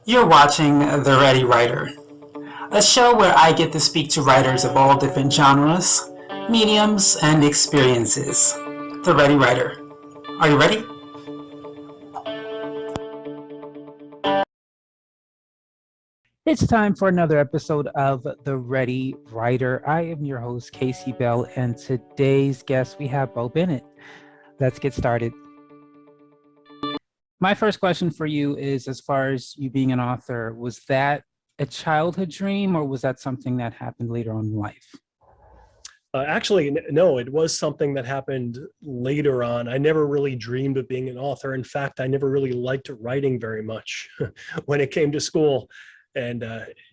You're watching The Ready Writer, a show where I get to speak to writers of all different genres, mediums, and experiences. The Ready Writer. Are you ready? It's time for another episode of The Ready Writer. I am your host, Casey Bell, and today's guest, we have Bo Bennett. Let's get started. My first question for you is, as far as you being an author, was that a childhood dream or was that something that happened later on in life? No, it was something that happened later on. I never really dreamed of being an author. In fact, I never really liked writing very much when it came to school and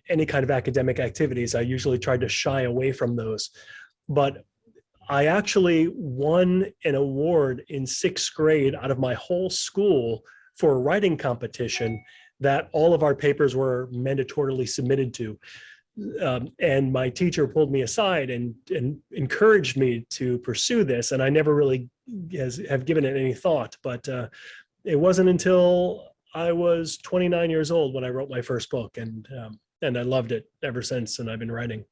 any kind of academic activities. I usually tried to shy away from those. But I actually won an award in sixth grade out of my whole school for a writing competition that all of our papers were mandatorily submitted to. And my teacher pulled me aside and encouraged me to pursue this. And I never really have given it any thought, but it wasn't until I was 29 years old when I wrote my first book, and I loved it ever since. And I've been writing.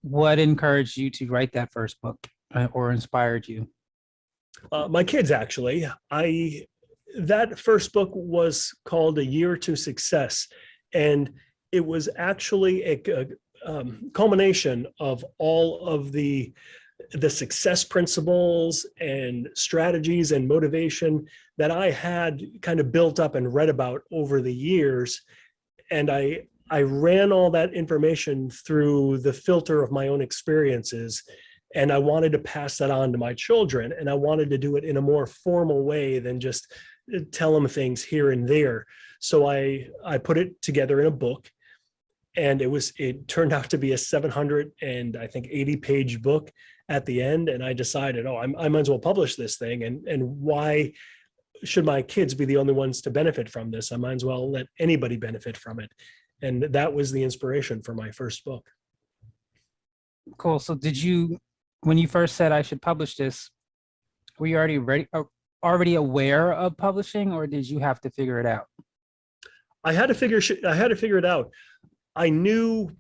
What encouraged you to write that first book or inspired you? My kids, actually. That first book was called A Year to Success, and it was actually a culmination of all of the success principles and strategies and motivation that I had kind of built up and read about over the years. And I ran all that information through the filter of my own experiences. And I wanted to pass that on to my children. And I wanted to do it in a more formal way than just tell them things here and there. So I put it together in a book. And it turned out to be a 700 and I think 80-page book at the end. And I decided, I might as well publish this thing. And why should my kids be the only ones to benefit from this? I might as well let anybody benefit from it. And that was the inspiration for my first book. Cool. So when you first said I should publish this, were you already aware of publishing, or did you have to figure it out? I had to figure it out. I knew,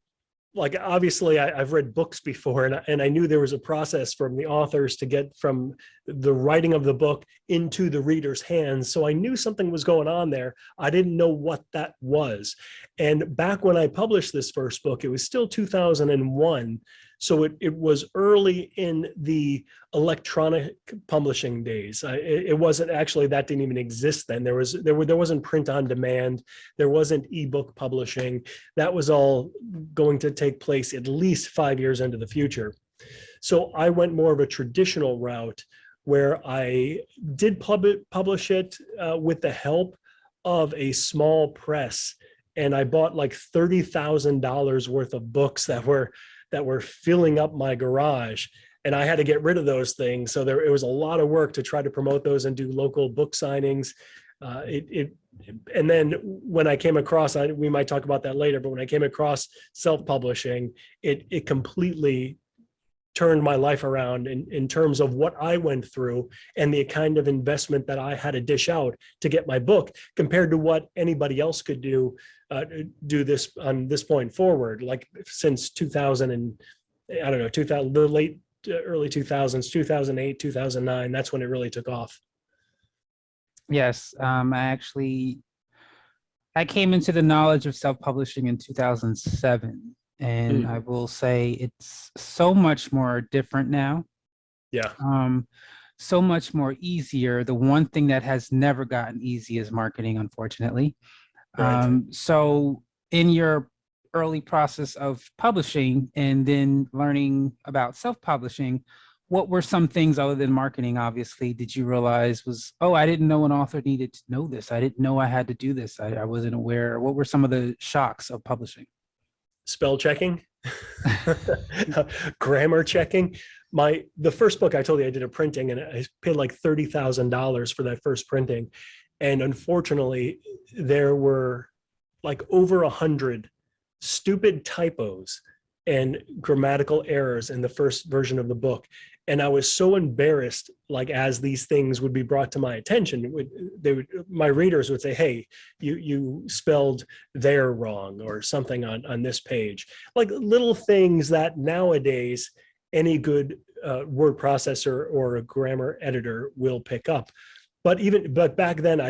like, obviously I've read books before, and I knew there was a process from the authors to get from the writing of the book into the reader's hands. So I knew something was going on there. I didn't know what that was. And back when I published this first book, it was still 2001. So it was early in the electronic publishing days. It wasn't actually, that didn't even exist then. There wasn't print on demand. There wasn't ebook publishing. That was all going to take place at least 5 years into the future. So I went more of a traditional route where I did publish it with the help of a small press. And I bought like $30,000 worth of books that were filling up my garage, and I had to get rid of those things. So it was a lot of work to try to promote those and do local book signings. And then when I came across, we might talk about that later, but when I came across self-publishing, it completely turned my life around in terms of what I went through and the kind of investment that I had to dish out to get my book compared to what anybody else could do this on this point forward, like since 2000 and I don't know, 2000, the early 2000s, 2008, 2009, that's when it really took off. Yes, I came into the knowledge of self-publishing in 2007. And I will say it's so much more different now. Yeah. So much more easier. The one thing that has never gotten easy is marketing, unfortunately. Right. So in your early process of publishing and then learning about self-publishing, what were some things other than marketing, obviously, did you realize I didn't know an author needed to know this. I didn't know I had to do this. I wasn't aware. What were some of the shocks of publishing? Spell checking, grammar checking. The first book I told you I did a printing, and I paid like $30,000 for that first printing. And unfortunately, there were like over 100 stupid typos and grammatical errors in the first version of the book. And I was so embarrassed, like as these things would be brought to my attention, my readers would say, hey, you spelled there wrong or something on this page. Like little things that nowadays any good word processor or a grammar editor will pick up. But back then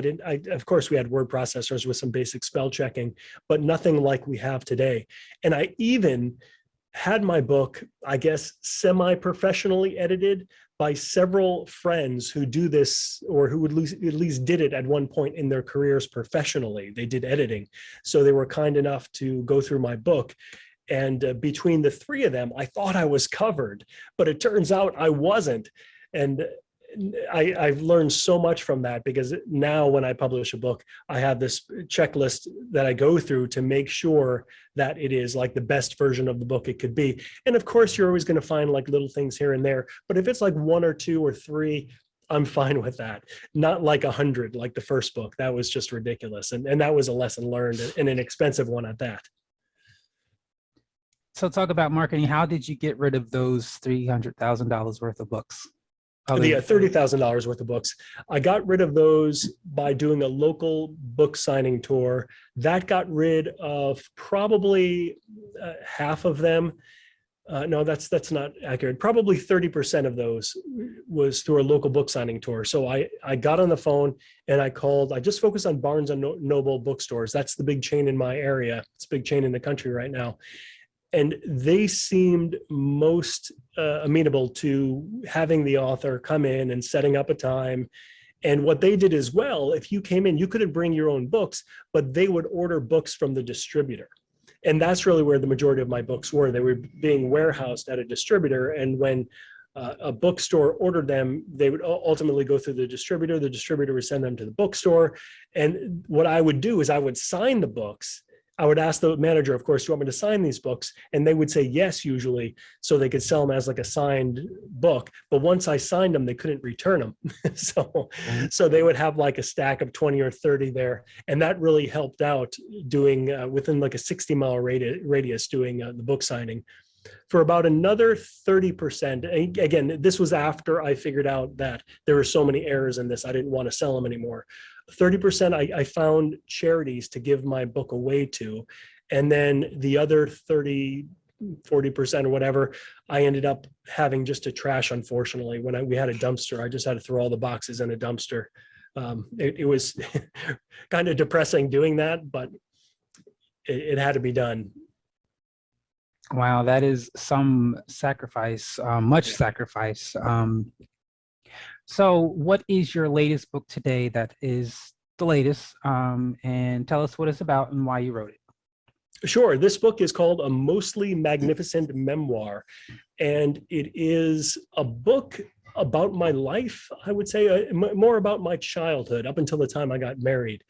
of course we had word processors with some basic spell checking, but nothing like we have today. And I even had my book, I guess, semi-professionally edited by several friends who do this, or who at least did it at one point in their careers professionally. They did editing. So they were kind enough to go through my book. And between the three of them, I thought I was covered, but it turns out I wasn't. And I've learned so much from that, because now when I publish a book, I have this checklist that I go through to make sure that it is like the best version of the book it could be. And of course, you're always going to find like little things here and there, but if it's like 1 or 2 or 3, I'm fine with that. Not like 100, like the first book. That was just ridiculous. And that was a lesson learned, and an expensive one at that. So talk about marketing. How did you get rid of those $300,000 worth of books? The $30,000 worth of books. I got rid of those by doing a local book signing tour. That got rid of probably half of them. No, that's not accurate. Probably 30% of those was through a local book signing tour. So I got on the phone and I just focused on Barnes and Noble bookstores. That's the big chain in my area. It's a big chain in the country right now. And they seemed most amenable to having the author come in and setting up a time. And what they did as well, if you came in, you couldn't bring your own books, but they would order books from the distributor. And that's really where the majority of my books were. They were being warehoused at a distributor. And when a bookstore ordered them, they would ultimately go through the distributor. The distributor would send them to the bookstore. And what I would do is I would sign the books. I would ask the manager, of course, do you want me to sign these books? And they would say yes, usually, so they could sell them as like a signed book. But once I signed them, they couldn't return them. So they would have like a stack of 20 or 30 there. And that really helped out doing within like a 60-mile radius doing the book signing. For about another 30%, again, this was after I figured out that there were so many errors in this, I didn't want to sell them anymore. 30% I found charities to give my book away to. And then the other 40% or whatever, I ended up having just to trash, unfortunately. When we had a dumpster, I just had to throw all the boxes in a dumpster. It was kind of depressing doing that, but it had to be done. Wow, that is some sacrifice, much sacrifice. So what is your latest book today that is the latest? And tell us what it's about and why you wrote it. Sure. This book is called A Mostly Magnificent Memoir. And it is a book about my life, I would say, more about my childhood up until the time I got married.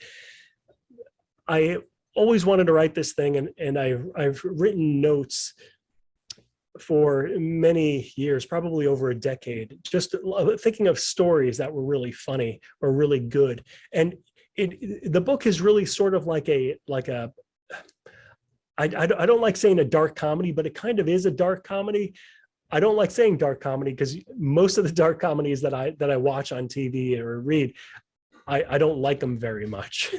I always wanted to write this thing, and I've written notes for many years, probably over a decade, just thinking of stories that were really funny or really good. And the book is really sort of like I don't like saying a dark comedy, but it kind of is a dark comedy. I don't like saying dark comedy because most of the dark comedies that I watch on TV or read, I don't like them very much.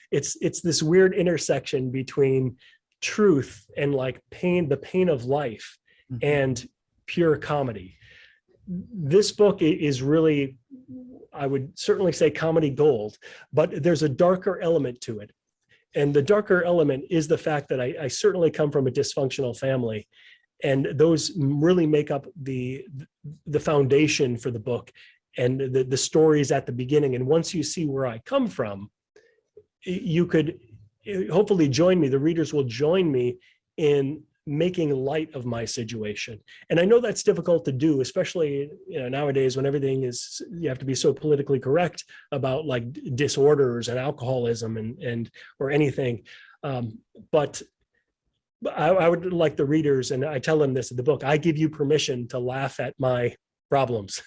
It's this weird intersection between truth and like the pain of life, and pure comedy. This book is really, I would certainly say, comedy gold, but there's a darker element to it. And the darker element is the fact that I certainly come from a dysfunctional family, and those really make up the foundation for the book and the stories at the beginning. And once you see where I come from, you could hopefully join me. The readers will join me in making light of my situation. And I know that's difficult to do, especially nowadays when everything is, you have to be so politically correct about like disorders and alcoholism and or anything. But I would like the readers, and I tell them this in the book, I give you permission to laugh at my problems,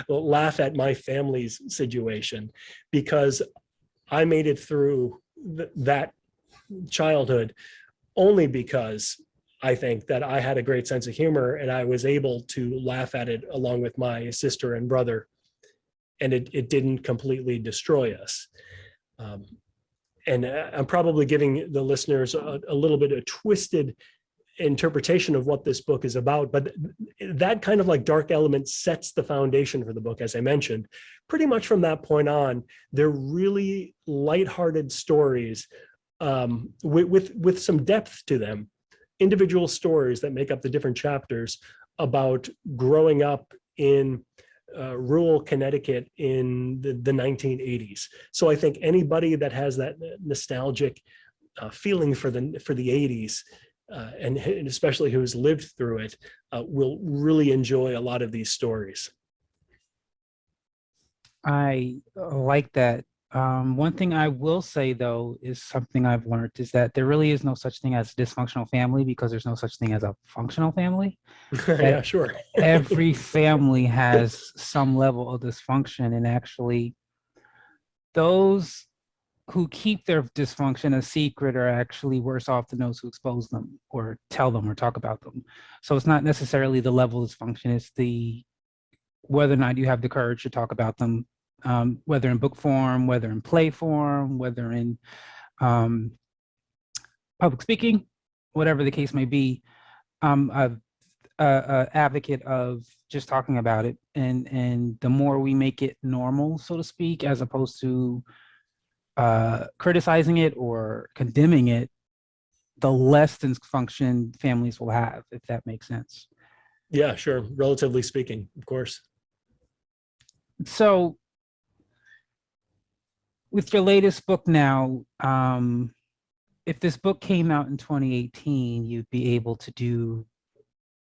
laugh at my family's situation, because I made it through that childhood only because I think that I had a great sense of humor and I was able to laugh at it along with my sister and brother, and it didn't completely destroy us. And I'm probably giving the listeners a little bit of twisted interpretation of what this book is about, but that kind of like dark element sets the foundation for the book. As I mentioned, pretty much from that point on, they're really lighthearted stories with some depth to them, individual stories that make up the different chapters about growing up in rural Connecticut in the 1980s. So I think anybody that has that nostalgic feeling for the 80s, and especially who's lived through it, will really enjoy a lot of these stories. I like that. One thing I will say, though, is something I've learned is that there really is no such thing as a dysfunctional family because there's no such thing as a functional family. Yeah, sure. Every family has some level of dysfunction, and actually those who keep their dysfunction a secret are actually worse off than those who expose them or tell them or talk about them. So it's not necessarily the level of dysfunction, it's the whether or not you have the courage to talk about them, whether in book form, whether in play form, whether in public speaking, whatever the case may be. I'm a advocate of just talking about it, and the more we make it normal, so to speak, as opposed to criticizing it or condemning it, the less dysfunction families will have, if that makes sense. Yeah, sure. Relatively speaking, of course. So with your latest book now, if this book came out in 2018, you'd be able to do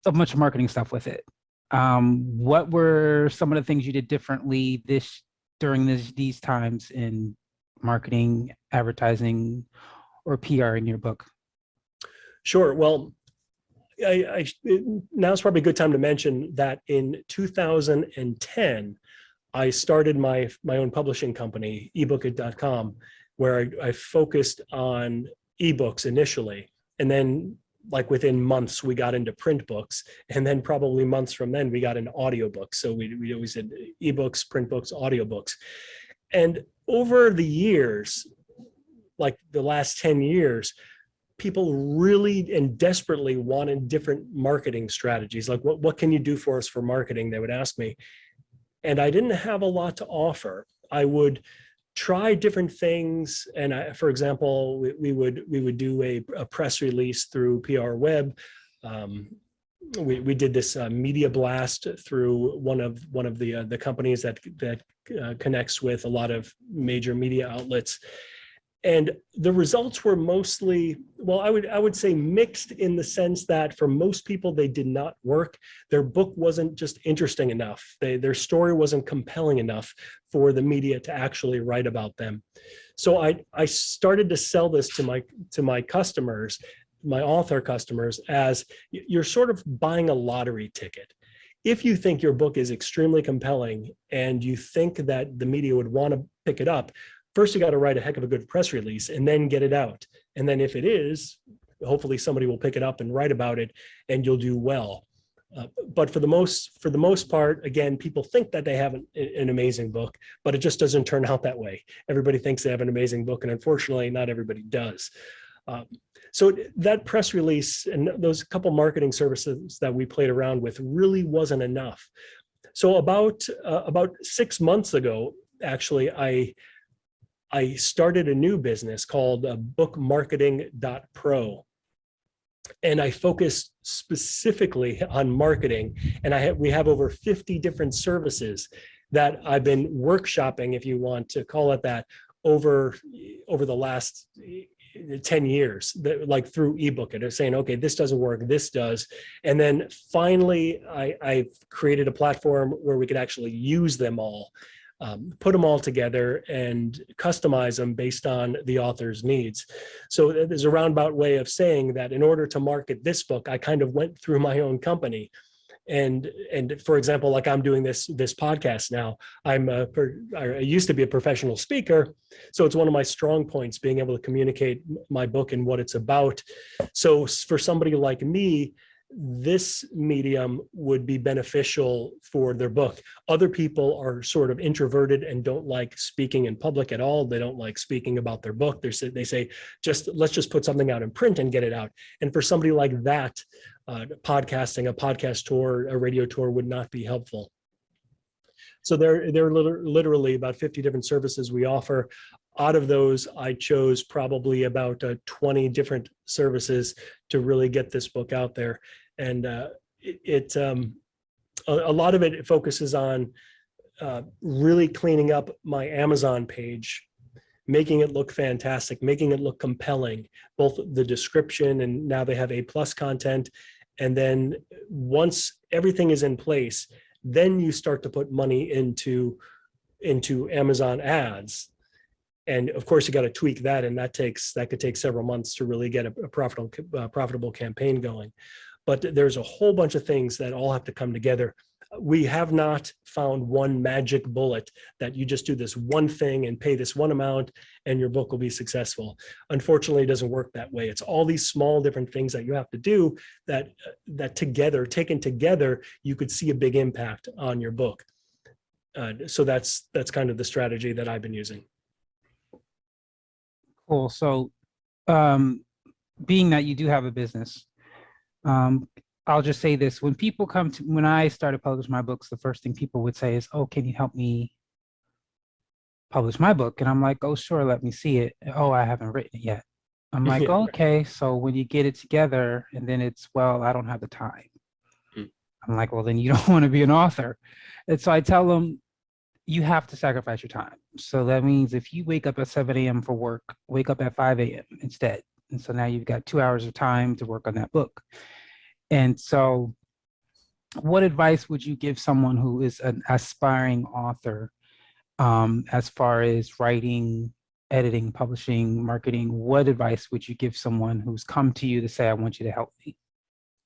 a bunch of marketing stuff with it. What were some of the things you did differently during these times in marketing, advertising, or PR in your book? Sure. Well, now's probably a good time to mention that in 2010, I started my own publishing company, ebookit.com, where I focused on ebooks initially. And then like within months, we got into print books. And then probably months from then, we got into audiobooks. So we always did ebooks, print books, audiobooks. And over the years, like the last 10 years, people really and desperately wanted different marketing strategies. Like, what can you do for us for marketing? They would ask me. And I didn't have a lot to offer. I would try different things. And for example, we would do a press release through PR Web. We did this media blast through one of the companies that connects with a lot of major media outlets. And the results were mostly, well, I would say mixed, in the sense that for most people, they did not work. Their book wasn't just interesting enough. Their story wasn't compelling enough for the media to actually write about them. So I started to sell this to my customers, my author customers, as you're sort of buying a lottery ticket. If you think your book is extremely compelling and you think that the media would want to pick it up, first, you got to write a heck of a good press release and then get it out. And then if it is, hopefully somebody will pick it up and write about it and you'll do well. But for the most part, again, people think that they have an amazing book, but it just doesn't turn out that way. Everybody thinks they have an amazing book, and unfortunately, not everybody does. So that press release and those couple marketing services that we played around with really wasn't enough. So about 6 months ago, actually, I started a new business called bookmarketing.pro. And I focused specifically on marketing. And we have over 50 different services that I've been workshopping, if you want to call it that, over the last 10 years, like through ebook. It, saying, okay, this doesn't work, this does. And then finally, I've created a platform where we could actually use them all. Put them all together and customize them based on the author's needs. So there's a roundabout way of saying that in order to market this book, I kind of went through my own company And for example, like I'm doing this podcast now. I used to be a professional speaker, so it's one of my strong points, being able to communicate my book and what it's about. So for somebody like me, this medium would be beneficial for their book. Other people are sort of introverted and don't like speaking in public at all. They don't like speaking about their book. They say, let's just put something out in print and get it out. And for somebody like that, podcasting, a podcast tour, a radio tour would not be helpful. So there are literally about 50 different services we offer. Out of those, I chose probably about 20 different services to really get this book out there. And a lot of it focuses on really cleaning up my Amazon page, making it look fantastic, making it look compelling, both the description, and now they have A+ content. And then once everything is in place, then you start to put money into Amazon ads. And of course, you got to tweak that, and that could take several months to really get a profitable campaign going. But there's a whole bunch of things that all have to come together. We have not found one magic bullet that you just do this one thing and pay this one amount and your book will be successful. Unfortunately, it doesn't work that way. It's all these small different things that you have to do that taken together, you could see a big impact on your book. So that's kind of the strategy that I've been using. Cool. So being that you do have a business, I'll just say this. When I started publishing my books, the first thing people would say is, oh, can you help me publish my book? And I'm like, oh, sure, let me see it. Oh, I haven't written it yet. I'm like, Yeah. okay. So when you get it together and then it's, well, I don't have the time. I'm like, well, then you don't want to be an author. And so I tell them, you have to sacrifice your time. So that means if you wake up at 7 a.m. for work, wake up at 5 a.m. instead. And so now you've got 2 hours of time to work on that book. And so what advice would you give someone who is an aspiring author as far as writing, editing, publishing, marketing? What advice would you give someone who's come to you to say, I want you to help me?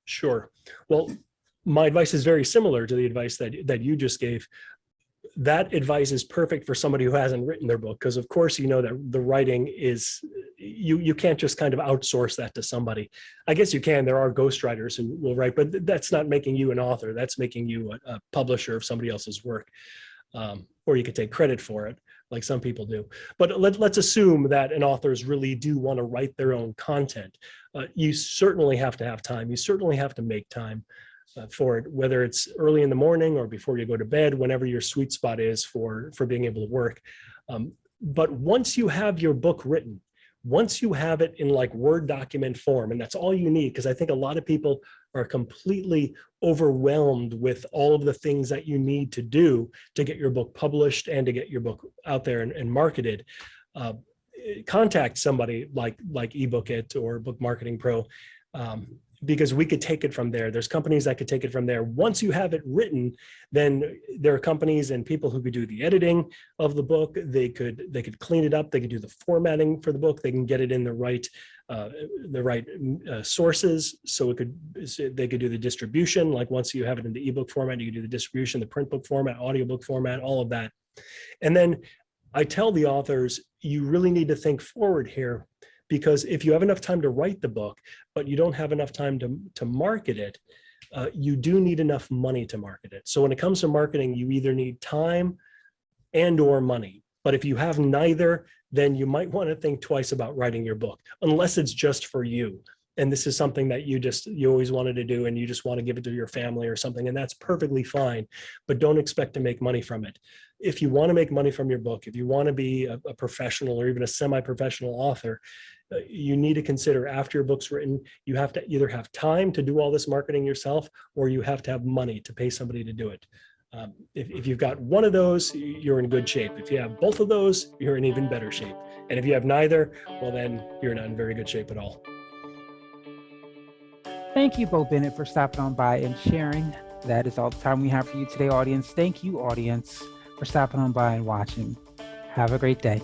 Sure. Well, my advice is very similar to the advice that you just gave. That advice is perfect for somebody who hasn't written their book, because of course, you know that the writing is, you can't just kind of outsource that to somebody. I guess you can. There are ghostwriters who will write, but that's not making you an author. That's making you a publisher of somebody else's work. Or you could take credit for it, like some people do. But let's assume that an authors really do want to write their own content. You certainly have to have time. You certainly have to make time for it, whether it's early in the morning or before you go to bed, whenever your sweet spot is for being able to work. But once you have your book written, once you have it in like Word document form, and that's all you need, because I think a lot of people are completely overwhelmed with all of the things that you need to do to get your book published and to get your book out there and marketed. Contact somebody like eBookit or Book Marketing Pro, because we could take it from there. There's companies that could take it from there. Once you have it written, then there are companies and people who could do the editing of the book. They could clean it up. They could do the formatting for the book. They can get it in the right sources. So they could do the distribution. Like once you have it in the ebook format, you can do the distribution, the print book format, audiobook format, all of that. And then I tell the authors, you really need to think forward here, because if you have enough time to write the book, but you don't have enough time to market it, you do need enough money to market it. So when it comes to marketing, you either need time and or money. But if you have neither, then you might want to think twice about writing your book, unless it's just for you. And this is something that you always wanted to do and you just want to give it to your family or something, and that's perfectly fine, but don't expect to make money from it. If you want to make money from your book, if you want to be a professional or even a semi-professional author, you need to consider after your book's written, you have to either have time to do all this marketing yourself, or you have to have money to pay somebody to do it. If you've got one of those, you're in good shape. If you have both of those, you're in even better shape. And if you have neither, well, then you're not in very good shape at all. Thank you, Bo Bennett, for stopping on by and sharing. That is all the time we have for you today, audience. Thank you, audience, for stopping on by and watching. Have a great day.